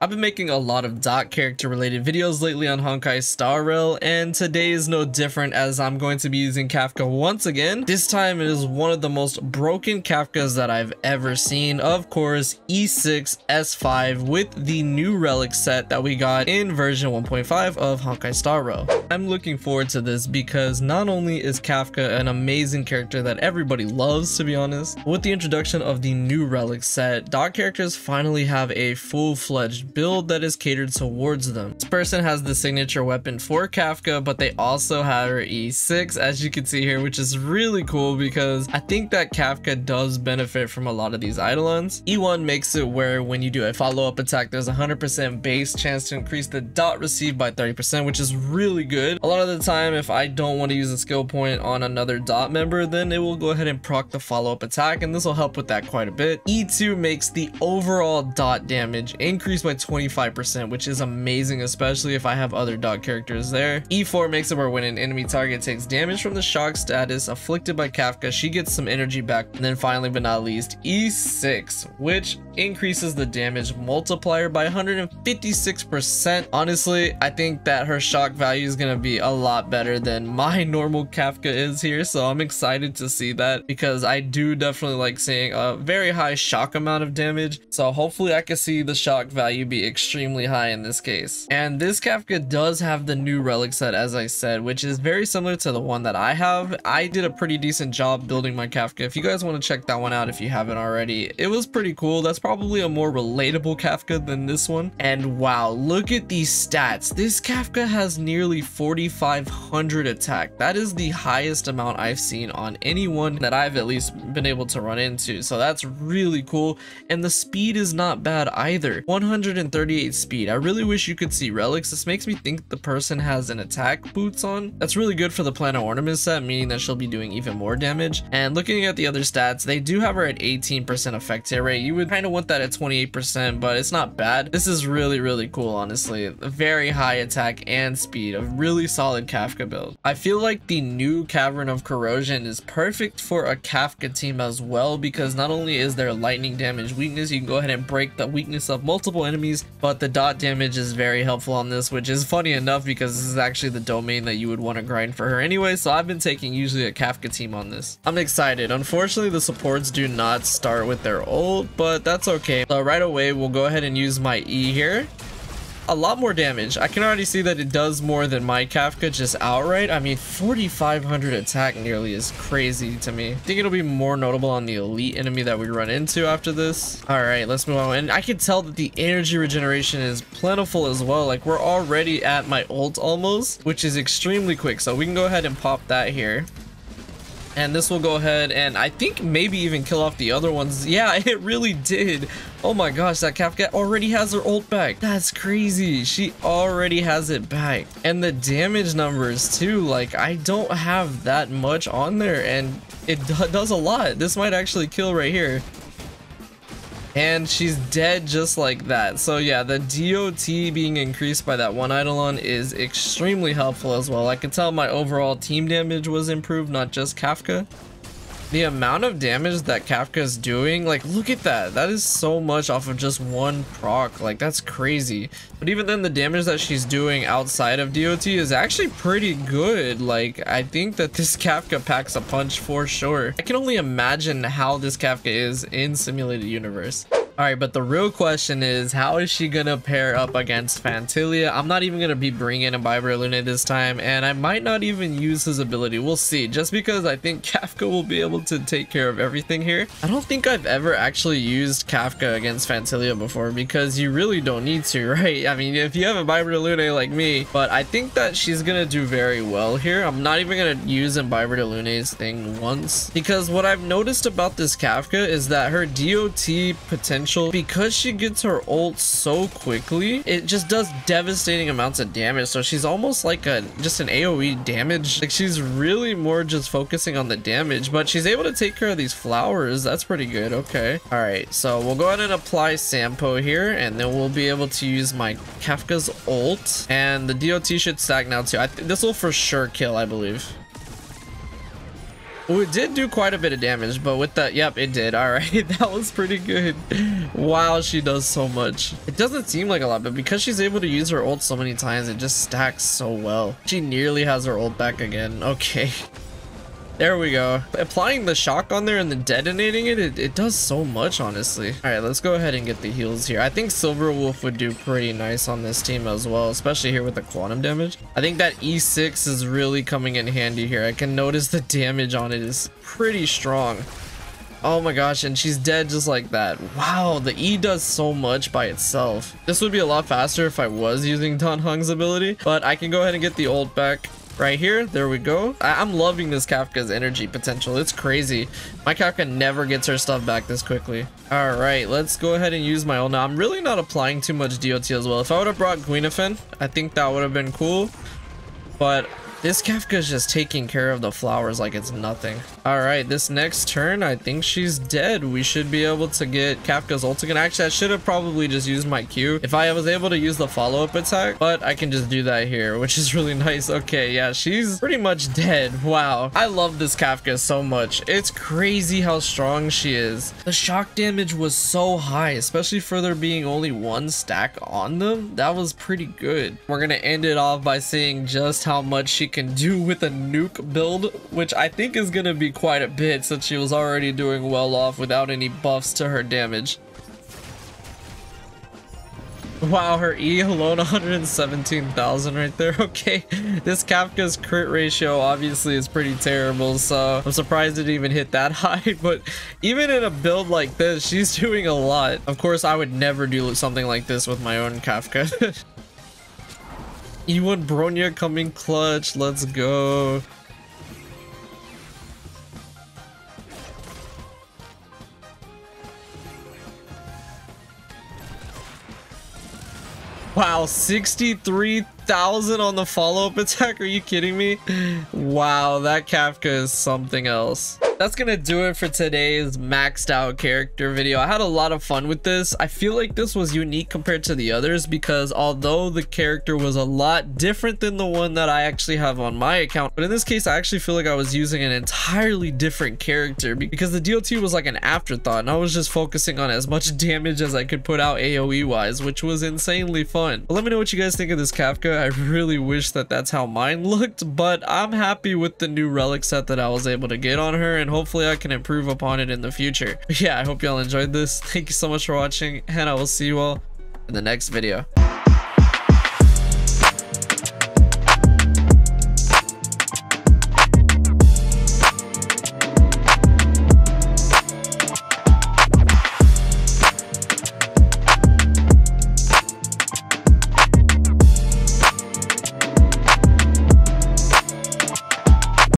I've been making a lot of dot character related videos lately on Honkai Star Rail, and today is no different as I'm going to be using Kafka once again. This time it is one of the most broken Kafkas that I've ever seen. Of course, E6 S5 with the new relic set that we got in version 1.5 of Honkai Star Rail. I'm looking forward to this because not only is Kafka an amazing character that everybody loves, to be honest, with the introduction of the new relic set, dot characters finally have a full-fledged build that is catered towards them. This person has the signature weapon for Kafka, but they also have her E6, as you can see here, which is really cool because I think that Kafka does benefit from a lot of these Eidolons. E1 makes it where when you do a follow-up attack, there's a 100% base chance to increase the dot received by 30%, which is really good. A lot of the time, if I don't want to use a skill point on another dot member, then it will go ahead and proc the follow-up attack, and this will help with that quite a bit. E2 makes the overall dot damage increase by 25%, which is amazing, especially if I have other dot characters there. E4 makes it where when an enemy target takes damage from the shock status afflicted by Kafka, she gets some energy back. And then finally but not least, E6, which increases the damage multiplier by 156%. Honestly, I think that her shock value is going to be a lot better than my normal Kafka is here, so I'm excited to see that because I do definitely like seeing a very high shock amount of damage, so hopefully I can see the shock value be extremely high in this case. And this Kafka does have the new relic set, as I said, which is very similar to the one that I have. I did a pretty decent job building my Kafka. If you guys want to check that one out if you haven't already, it was pretty cool. That's probably a more relatable Kafka than this one. And wow, look at these stats. This Kafka has nearly 4,500 attack. That is the highest amount I've seen on anyone that I've at least been able to run into, so that's really cool. And the speed is not bad either, 138 speed. I really wish you could see relics. This makes me think the person has an attack boots on. That's really good for the planet ornament set, meaning that she'll be doing even more damage. And looking at the other stats, they do have her at 18% effect hit rate. You would kind of want that at 28%, but it's not bad. This is really cool, honestly. A very high attack and speed, a really solid Kafka build. I feel like the new Cavern of Corrosion is perfect for a Kafka team as well, because not only is there lightning damage weakness, you can go ahead and break the weakness of multiple enemies, but the dot damage is very helpful on this, which is funny enough because this is actually the domain that you would want to grind for her anyway, so I've been taking usually a Kafka team on this. I'm excited. Unfortunately, the supports do not start with their ult, but that's okay. So right away, we'll go ahead and use my E here. A lot more damage. I can already see that it does more than my Kafka just outright. I mean, 4,500 attack nearly is crazy to me. I think it'll be more notable on the elite enemy that we run into after this. All right, let's move on. And I can tell that the energy regeneration is plentiful as well. Like, we're already at my ult almost, which is extremely quick. So we can go ahead and pop that here. And this will go ahead and I think maybe even kill off the other ones. Yeah, it really did. Oh my gosh, that Kafka already has her ult back. That's crazy. She already has it back. And the damage numbers too, like I don't have that much on there and it does a lot. This might actually kill right here. And she's dead just like that. So yeah, the DOT being increased by that one Eidolon is extremely helpful as well. I can tell my overall team damage was improved, not just Kafka. The amount of damage that Kafka is doing, like look at that. That is so much off of just one proc. Like that's crazy. But even then, the damage that she's doing outside of DOT is actually pretty good. Like I think that this Kafka packs a punch for sure. I can only imagine how this Kafka is in simulated universe. All right, but the real question is, how is she gonna pair up against Phantilia? I'm not even gonna be bringing a Eidolon this time, and I might not even use his ability. We'll see, just because I think Kafka will be able to take care of everything here. I don't think I've ever actually used Kafka against Phantilia before, because you really don't need to, right? I mean, if you have a Eidolon like me, but I think that she's gonna do very well here. I'm not even gonna use a Eidolon's thing once, because what I've noticed about this Kafka is that her DOT potential, because she gets her ult so quickly, it just does devastating amounts of damage. So she's almost like just an AoE damage. Like she's really more just focusing on the damage, but she's able to take care of these flowers. That's pretty good. Okay. All right. So we'll go ahead and apply Sampo here, and then we'll be able to use my Kafka's ult, and the DOT should stack now too. This will for sure kill, I believe. Oh, it did do quite a bit of damage, but with that, yep, it did. All right, that was pretty good. Wow, she does so much. It doesn't seem like a lot, but because she's able to use her ult so many times, it just stacks so well. She nearly has her ult back again. Okay. There we go. Applying the shock on there and then detonating it does so much, honestly. All right, let's go ahead and get the heals here. I think Silver Wolf would do pretty nice on this team as well, especially here with the quantum damage. I think that E6 is really coming in handy here. I can notice the damage on it is pretty strong. Oh my gosh, and she's dead just like that. Wow, the E does so much by itself. This would be a lot faster if I was using Dan Heng's ability, but I can go ahead and get the ult back. Right here, there we go. I'm loving this Kafka's energy potential. It's crazy. My Kafka never gets her stuff back this quickly. All right, let's go ahead and use my ult. Now, I'm really not applying too much DOT as well. If I would have brought Guinevere, I think that would have been cool. But this Kafka is just taking care of the flowers like it's nothing. All right, this next turn, I think she's dead. We should be able to get Kafka's ult again. Actually, I should have probably just used my Q if I was able to use the follow-up attack, but I can just do that here, which is really nice. Okay, yeah, she's pretty much dead. Wow, I love this Kafka so much. It's crazy how strong she is. The shock damage was so high, especially for there being only one stack on them. That was pretty good. We're gonna end it off by saying just how much she can do with a nuke build, which I think is gonna be quite a bit since she was already doing well off without any buffs to her damage. Wow, her E alone 117,000 right there. Okay, this Kafka's crit ratio obviously is pretty terrible, so I'm surprised it even hit that high. But even in a build like this, she's doing a lot. Of course, I would never do something like this with my own Kafka. E1 Bronya coming clutch. Let's go. Wow, 63,000 on the follow-up attack. Are you kidding me? Wow, that Kafka is something else. That's gonna do it for today's maxed out character video. I had a lot of fun with this. I feel like this was unique compared to the others because although the character was a lot different than the one that I actually have on my account, but in this case I actually feel like I was using an entirely different character because the DOT was like an afterthought and I was just focusing on as much damage as I could put out AoE wise, which was insanely fun. But let me know what you guys think of this Kafka. I really wish that that's how mine looked, but I'm happy with the new relic set that I was able to get on her, and hopefully I can improve upon it in the future. But yeah, I hope y'all enjoyed this. Thank you so much for watching, and I will see you all in the next video.